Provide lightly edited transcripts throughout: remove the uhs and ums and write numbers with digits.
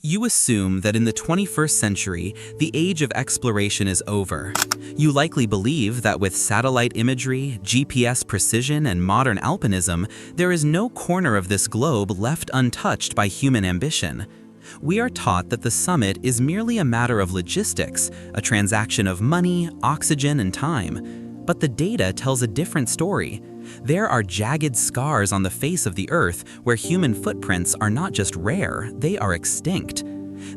You assume that in the 21st century, the age of exploration is over. You likely believe that with satellite imagery, GPS precision, and modern alpinism, there is no corner of this globe left untouched by human ambition. We are taught that the summit is merely a matter of logistics, a transaction of money, oxygen, and time. But the data tells a different story. There are jagged scars on the face of the Earth where human footprints are not just rare, they are extinct.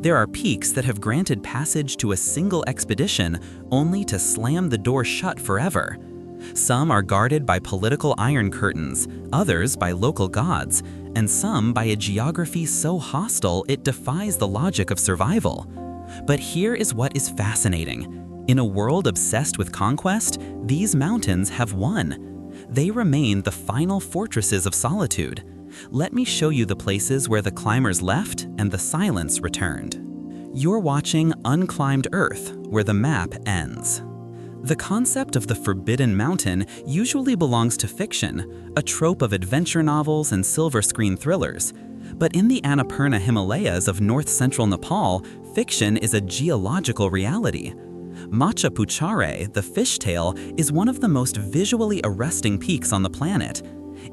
There are peaks that have granted passage to a single expedition only to slam the door shut forever. Some are guarded by political iron curtains, others by local gods, and some by a geography so hostile it defies the logic of survival. But here is what is fascinating. In a world obsessed with conquest, these mountains have won. They remain the final fortresses of solitude. Let me show you the places where the climbers left and the silence returned. You're watching Unclimbed Earth, where the map ends. The concept of the forbidden mountain usually belongs to fiction, a trope of adventure novels and silver screen thrillers. But in the Annapurna Himalayas of north-central Nepal, fiction is a geological reality. Machapuchare, the fishtail, is one of the most visually arresting peaks on the planet.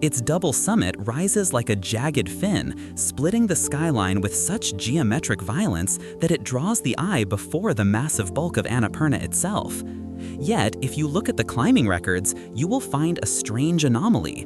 Its double summit rises like a jagged fin, splitting the skyline with such geometric violence that it draws the eye before the massive bulk of Annapurna itself. Yet, if you look at the climbing records, you will find a strange anomaly.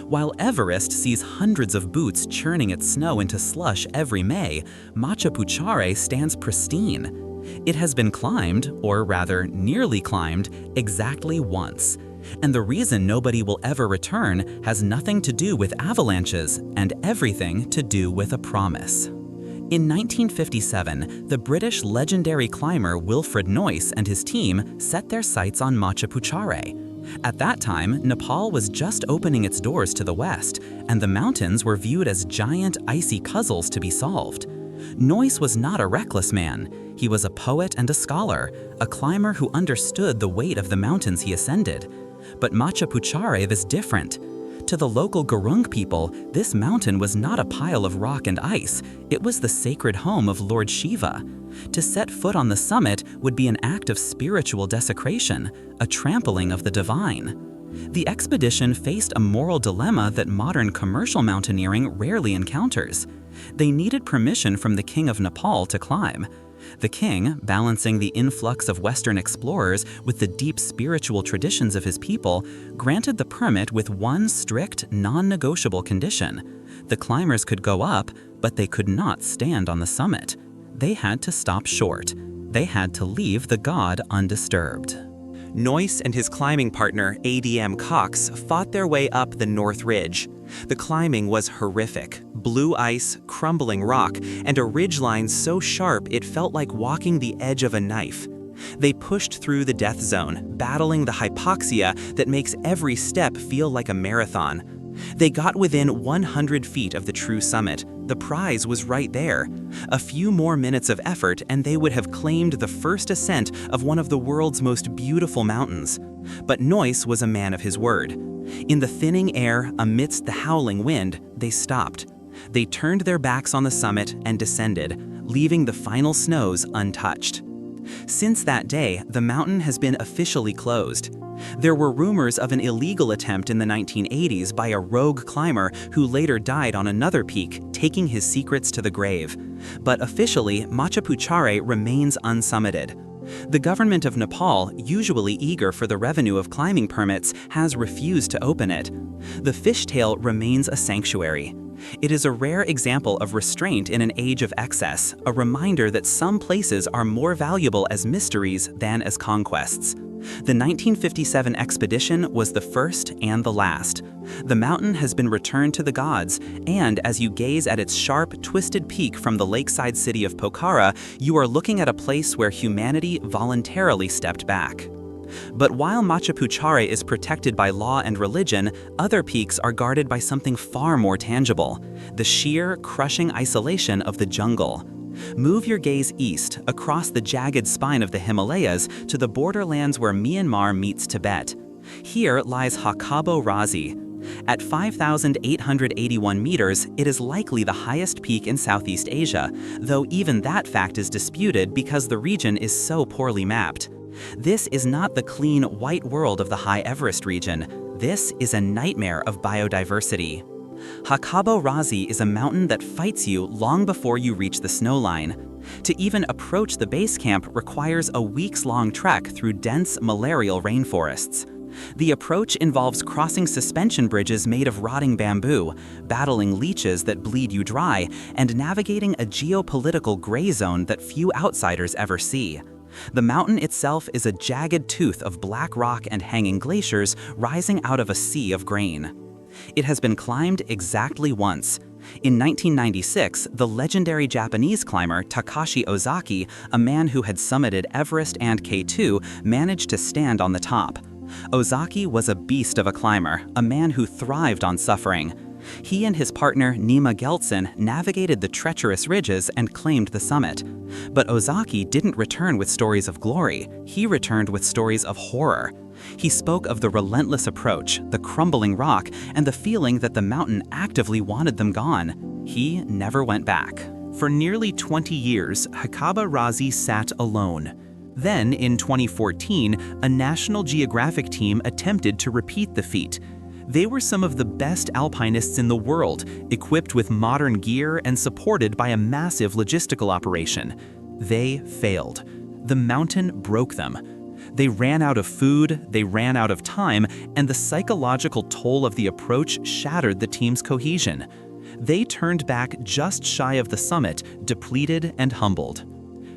While Everest sees hundreds of boots churning its snow into slush every May, Machapuchare stands pristine. It has been climbed, or rather nearly climbed, exactly once. And the reason nobody will ever return has nothing to do with avalanches and everything to do with a promise. In 1957, the British legendary climber Wilfred Noyce and his team set their sights on Machapuchare. At that time, Nepal was just opening its doors to the west, and the mountains were viewed as giant icy puzzles to be solved. Noyce was not a reckless man. He was a poet and a scholar, a climber who understood the weight of the mountains he ascended. But Machapuchare was different. To the local Gurung people, this mountain was not a pile of rock and ice, it was the sacred home of Lord Shiva. To set foot on the summit would be an act of spiritual desecration, a trampling of the divine. The expedition faced a moral dilemma that modern commercial mountaineering rarely encounters. They needed permission from the king of Nepal to climb. The king, balancing the influx of Western explorers with the deep spiritual traditions of his people, granted the permit with one strict, non-negotiable condition. The climbers could go up, but they could not stand on the summit. They had to stop short. They had to leave the god undisturbed. Noyce and his climbing partner, ADM Cox, fought their way up the North Ridge. The climbing was horrific. Blue ice, crumbling rock, and a ridgeline so sharp it felt like walking the edge of a knife. They pushed through the death zone, battling the hypoxia that makes every step feel like a marathon. They got within 100 feet of the true summit. The prize was right there. A few more minutes of effort and they would have claimed the first ascent of one of the world's most beautiful mountains. But Noyce was a man of his word. In the thinning air, amidst the howling wind, they stopped. They turned their backs on the summit and descended, leaving the final snows untouched. Since that day, the mountain has been officially closed. There were rumors of an illegal attempt in the 1980s by a rogue climber who later died on another peak, taking his secrets to the grave. But officially, Machapuchare remains unsummited. The government of Nepal, usually eager for the revenue of climbing permits, has refused to open it. The fishtail remains a sanctuary. It is a rare example of restraint in an age of excess, a reminder that some places are more valuable as mysteries than as conquests. The 1957 expedition was the first and the last. The mountain has been returned to the gods, and as you gaze at its sharp, twisted peak from the lakeside city of Pokhara, you are looking at a place where humanity voluntarily stepped back. But while Machapuchare is protected by law and religion, other peaks are guarded by something far more tangible: the sheer, crushing isolation of the jungle. Move your gaze east, across the jagged spine of the Himalayas, to the borderlands where Myanmar meets Tibet. Here lies Hkakabo Razi. At 5,881 meters, it is likely the highest peak in Southeast Asia, though even that fact is disputed because the region is so poorly mapped. This is not the clean, white world of the high Everest region. This is a nightmare of biodiversity. Hkakabo Razi is a mountain that fights you long before you reach the snowline. To even approach the base camp requires a weeks-long trek through dense malarial rainforests. The approach involves crossing suspension bridges made of rotting bamboo, battling leeches that bleed you dry, and navigating a geopolitical gray zone that few outsiders ever see. The mountain itself is a jagged tooth of black rock and hanging glaciers rising out of a sea of grain. It has been climbed exactly once. In 1996, the legendary Japanese climber Takashi Ozaki, a man who had summited Everest and K2, managed to stand on the top. Ozaki was a beast of a climber, a man who thrived on suffering. He and his partner Nima Geltsen navigated the treacherous ridges and claimed the summit. But Ozaki didn't return with stories of glory, he returned with stories of horror. He spoke of the relentless approach, the crumbling rock, and the feeling that the mountain actively wanted them gone. He never went back. For nearly 20 years, Hkakabo Razi sat alone. Then, in 2014, a National Geographic team attempted to repeat the feat. They were some of the best alpinists in the world, equipped with modern gear and supported by a massive logistical operation. They failed. The mountain broke them. They ran out of food, they ran out of time, and the psychological toll of the approach shattered the team's cohesion. They turned back just shy of the summit, depleted and humbled.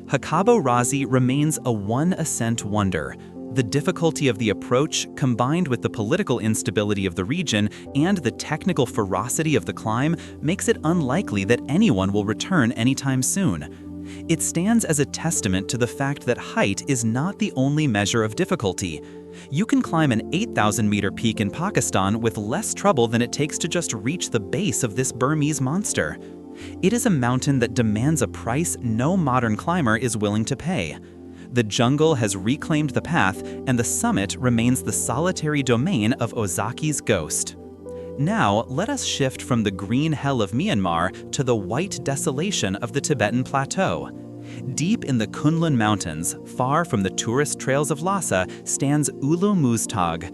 Hkakabo Razi remains a one-ascent wonder. The difficulty of the approach, combined with the political instability of the region and the technical ferocity of the climb, makes it unlikely that anyone will return anytime soon. It stands as a testament to the fact that height is not the only measure of difficulty. You can climb an 8,000-meter peak in Pakistan with less trouble than it takes to just reach the base of this Burmese monster. It is a mountain that demands a price no modern climber is willing to pay. The jungle has reclaimed the path, and the summit remains the solitary domain of Ozaki's ghost. Now, let us shift from the green hell of Myanmar to the white desolation of the Tibetan Plateau. Deep in the Kunlun Mountains, far from the tourist trails of Lhasa, stands Ulugh Muztagh.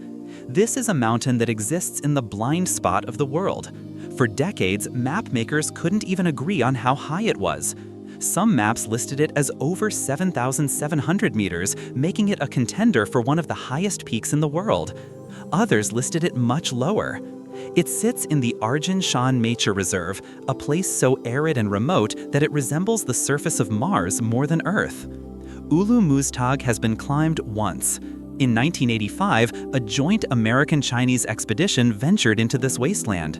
This is a mountain that exists in the blind spot of the world. For decades, map makers couldn't even agree on how high it was. Some maps listed it as over 7,700 meters, making it a contender for one of the highest peaks in the world. Others listed it much lower. It sits in the Arjun Shan Nature Reserve, a place so arid and remote that it resembles the surface of Mars more than Earth. Ulugh Muztagh has been climbed once. In 1985, a joint American-Chinese expedition ventured into this wasteland.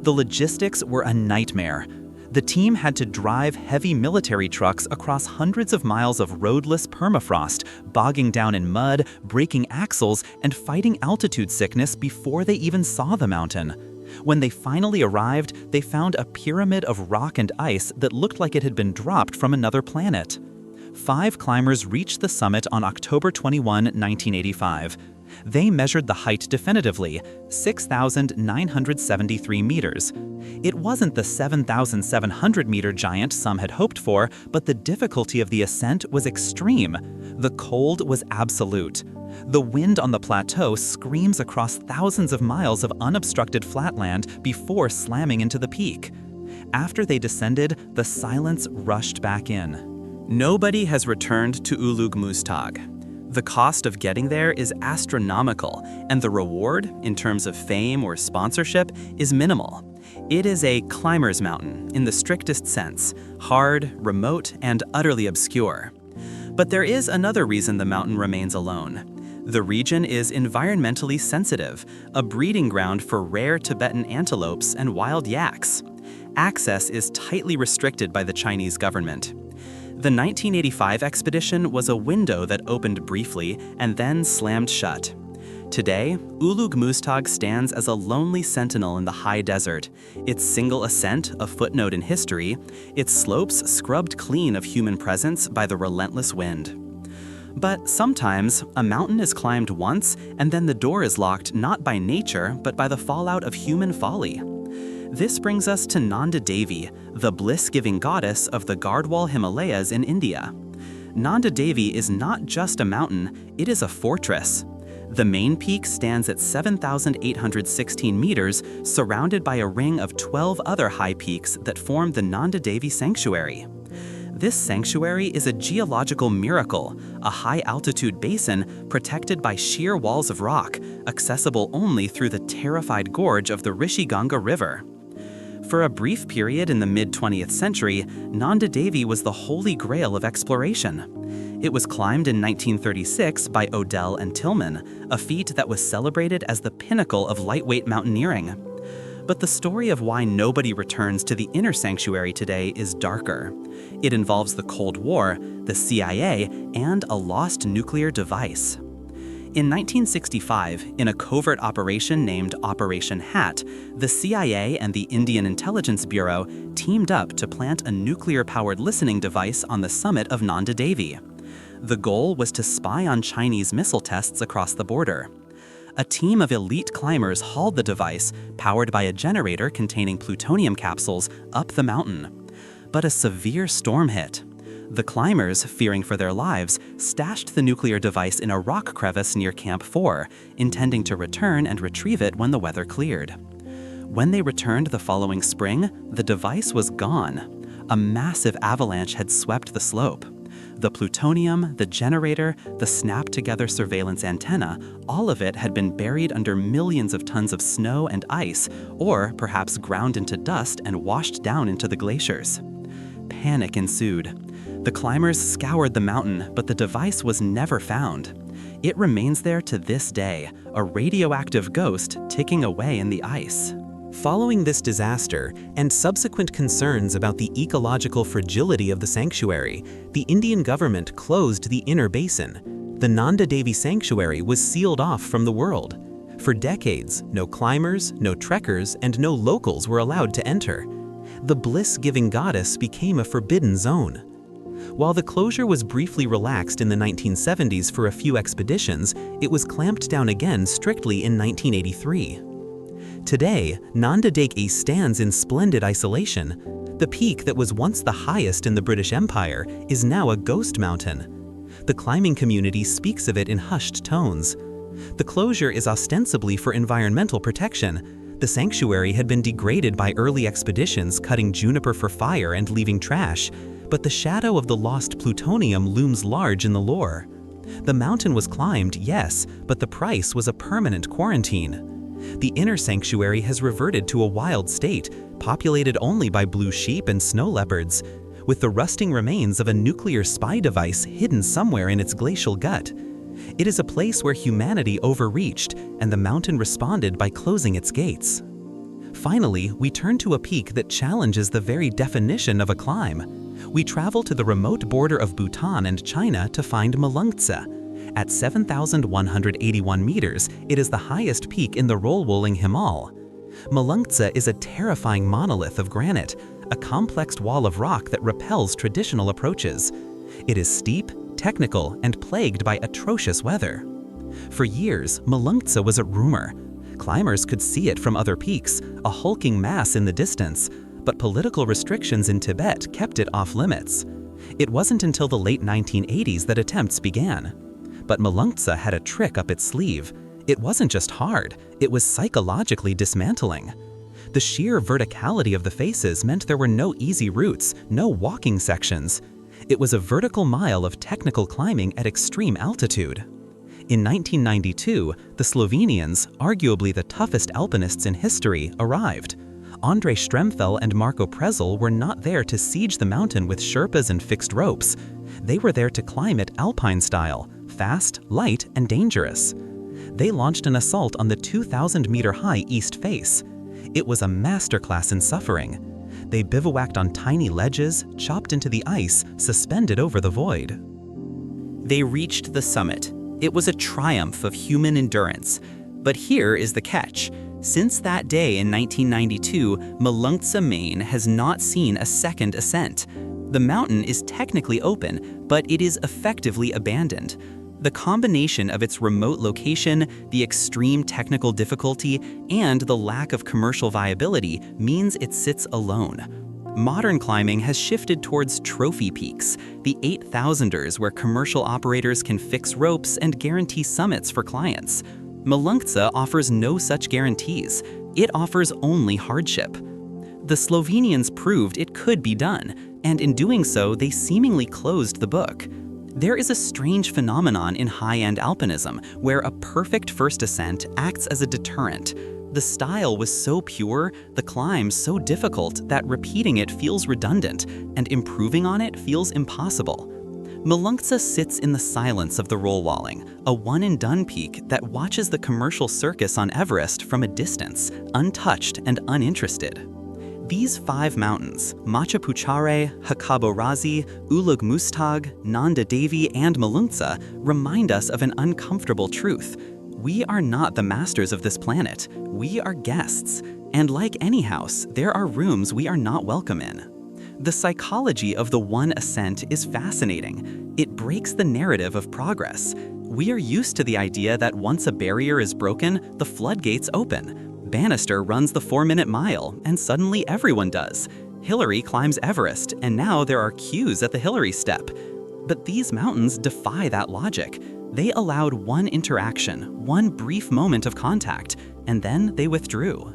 The logistics were a nightmare. The team had to drive heavy military trucks across hundreds of miles of roadless permafrost, bogging down in mud, breaking axles, and fighting altitude sickness before they even saw the mountain. When they finally arrived, they found a pyramid of rock and ice that looked like it had been dropped from another planet. 5 climbers reached the summit on October 21, 1985. They measured the height definitively, 6,973 meters. It wasn't the 7,700-meter giant some had hoped for, but the difficulty of the ascent was extreme. The cold was absolute. The wind on the plateau screams across thousands of miles of unobstructed flatland before slamming into the peak. After they descended, the silence rushed back in. Nobody has returned to Ulugh Muztagh. The cost of getting there is astronomical, and the reward, in terms of fame or sponsorship, is minimal. It is a climber's mountain, in the strictest sense, hard, remote, and utterly obscure. But there is another reason the mountain remains alone. The region is environmentally sensitive, a breeding ground for rare Tibetan antelopes and wild yaks. Access is tightly restricted by the Chinese government. The 1985 expedition was a window that opened briefly and then slammed shut. Today, Ulugh Muztagh stands as a lonely sentinel in the high desert, its single ascent a footnote in history, its slopes scrubbed clean of human presence by the relentless wind. But sometimes, a mountain is climbed once and then the door is locked not by nature but by the fallout of human folly. This brings us to Nanda Devi, the bliss-giving goddess of the Gardwal Himalayas in India. Nanda Devi is not just a mountain, it is a fortress. The main peak stands at 7,816 meters, surrounded by a ring of 12 other high peaks that form the Nanda Devi Sanctuary. This sanctuary is a geological miracle, a high-altitude basin protected by sheer walls of rock, accessible only through the terrified gorge of the Rishi-Ganga River. For a brief period in the mid-20th century, Nanda Devi was the holy grail of exploration. It was climbed in 1936 by Odell and Tillman, a feat that was celebrated as the pinnacle of lightweight mountaineering. But the story of why nobody returns to the inner sanctuary today is darker. It involves the Cold War, the CIA, and a lost nuclear device. In 1965, in a covert operation named Operation Hat, the CIA and the Indian Intelligence Bureau teamed up to plant a nuclear-powered listening device on the summit of Nanda Devi. The goal was to spy on Chinese missile tests across the border. A team of elite climbers hauled the device, powered by a generator containing plutonium capsules, up the mountain. But a severe storm hit. The climbers, fearing for their lives, stashed the nuclear device in a rock crevice near Camp 4, intending to return and retrieve it when the weather cleared. When they returned the following spring, the device was gone. A massive avalanche had swept the slope. The plutonium, the generator, the snap-together surveillance antenna, all of it had been buried under millions of tons of snow and ice, or perhaps ground into dust and washed down into the glaciers. Panic ensued. The climbers scoured the mountain, but the device was never found. It remains there to this day, a radioactive ghost ticking away in the ice. Following this disaster and subsequent concerns about the ecological fragility of the sanctuary, the Indian government closed the inner basin. The Nanda Devi Sanctuary was sealed off from the world. For decades, no climbers, no trekkers, and no locals were allowed to enter. The bliss-giving goddess became a forbidden zone. While the closure was briefly relaxed in the 1970s for a few expeditions, it was clamped down again strictly in 1983. Today, Nanda Devi stands in splendid isolation. The peak that was once the highest in the British Empire is now a ghost mountain. The climbing community speaks of it in hushed tones. The closure is ostensibly for environmental protection. The sanctuary had been degraded by early expeditions cutting juniper for fire and leaving trash, but the shadow of the lost plutonium looms large in the lore. The mountain was climbed, yes, but the price was a permanent quarantine. The inner sanctuary has reverted to a wild state, populated only by blue sheep and snow leopards, with the rusting remains of a nuclear spy device hidden somewhere in its glacial gut. It is a place where humanity overreached, and the mountain responded by closing its gates. Finally, we turn to a peak that challenges the very definition of a climb. We travel to the remote border of Bhutan and China to find Melungtse. At 7,181 meters, it is the highest peak in the Rolwolling Himal. Melungtse is a terrifying monolith of granite, a complex wall of rock that repels traditional approaches. It is steep, technical, and plagued by atrocious weather. For years, Melungtse was a rumor. Climbers could see it from other peaks, a hulking mass in the distance, but political restrictions in Tibet kept it off limits. It wasn't until the late 1980s that attempts began. But Melungtse had a trick up its sleeve. It wasn't just hard, it was psychologically dismantling. The sheer verticality of the faces meant there were no easy routes, no walking sections. It was a vertical mile of technical climbing at extreme altitude. In 1992, the Slovenians, arguably the toughest alpinists in history, arrived. André Stremfel and Marco Prezel were not there to siege the mountain with Sherpas and fixed ropes. They were there to climb it alpine style, fast, light, and dangerous. They launched an assault on the 2,000-meter-high east face. It was a masterclass in suffering. They bivouacked on tiny ledges, chopped into the ice, suspended over the void. They reached the summit. It was a triumph of human endurance. But here is the catch. Since that day in 1992, Melungtse Main has not seen a second ascent. The mountain is technically open, but it is effectively abandoned. The combination of its remote location, the extreme technical difficulty, and the lack of commercial viability means it sits alone. Modern climbing has shifted towards trophy peaks, the 8,000ers where commercial operators can fix ropes and guarantee summits for clients. Melungtse offers no such guarantees. It offers only hardship. The Slovenians proved it could be done, and in doing so, they seemingly closed the book. There is a strange phenomenon in high-end alpinism where a perfect first ascent acts as a deterrent. The style was so pure, the climb so difficult that repeating it feels redundant, and improving on it feels impossible. Melungtse sits in the silence of the roll walling, a one-and-done peak that watches the commercial circus on Everest from a distance, untouched and uninterested. These 5 mountains, Machapuchare, Hkakabo Razi, Ulugh Muztagh, Nanda Devi, and Melungtse, remind us of an uncomfortable truth. We are not the masters of this planet. We are guests. And like any house, there are rooms we are not welcome in. The psychology of the one ascent is fascinating. It breaks the narrative of progress. We are used to the idea that once a barrier is broken, the floodgates open. Bannister runs the 4-minute mile, and suddenly everyone does. Hillary climbs Everest, and now there are queues at the Hillary step. But these mountains defy that logic. They allowed one interaction, one brief moment of contact, and then they withdrew.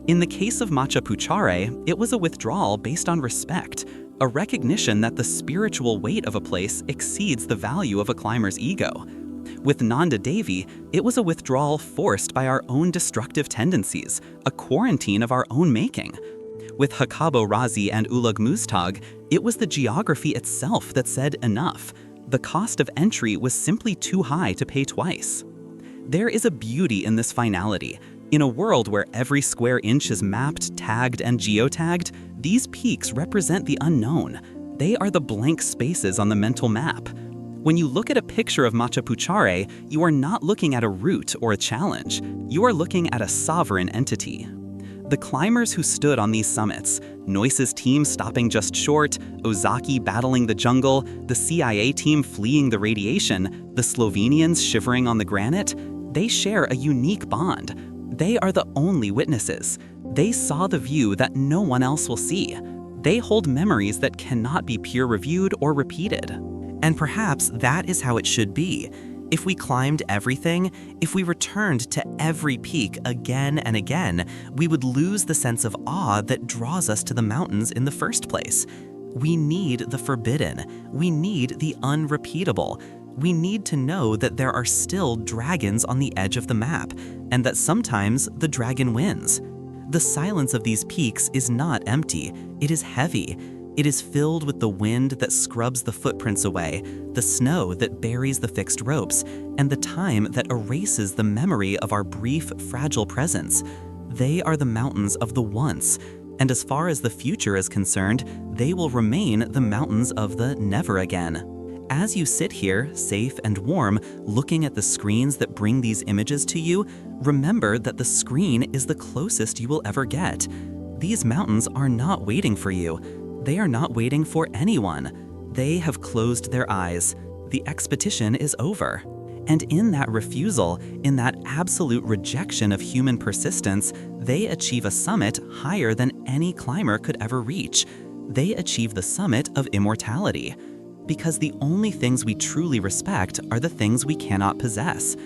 In the case of Machapuchare, it was a withdrawal based on respect, a recognition that the spiritual weight of a place exceeds the value of a climber's ego. With Nanda Devi, it was a withdrawal forced by our own destructive tendencies, a quarantine of our own making. With Hkakabo Razi and Ulugh Muztagh, it was the geography itself that said enough. The cost of entry was simply too high to pay twice. There is a beauty in this finality. In a world where every square inch is mapped, tagged, and geotagged, these peaks represent the unknown. They are the blank spaces on the mental map. When you look at a picture of Machapuchare, you are not looking at a route or a challenge. You are looking at a sovereign entity. The climbers who stood on these summits, Noyce's team stopping just short, Ozaki battling the jungle, the CIA team fleeing the radiation, the Slovenians shivering on the granite, they share a unique bond. They are the only witnesses. They saw the view that no one else will see. They hold memories that cannot be peer-reviewed or repeated. And perhaps that is how it should be. If we climbed everything, if we returned to every peak again and again, we would lose the sense of awe that draws us to the mountains in the first place. We need the forbidden. We need the unrepeatable. We need to know that there are still dragons on the edge of the map, and that sometimes the dragon wins. The silence of these peaks is not empty. It is heavy. It is filled with the wind that scrubs the footprints away, the snow that buries the fixed ropes, and the time that erases the memory of our brief, fragile presence. They are the mountains of the once, and as far as the future is concerned, they will remain the mountains of the never again. As you sit here, safe and warm, looking at the screens that bring these images to you, remember that the screen is the closest you will ever get. These mountains are not waiting for you. They are not waiting for anyone. They have closed their eyes. The expedition is over. And in that refusal, in that absolute rejection of human persistence, they achieve a summit higher than any climber could ever reach. They achieve the summit of immortality. Because the only things we truly respect are the things we cannot possess.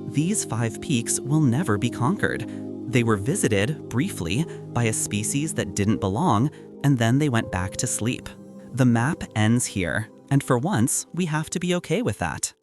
These 5 peaks will never be conquered. They were visited, briefly, by a species that didn't belong, and then they went back to sleep. The map ends here, and for once, we have to be okay with that.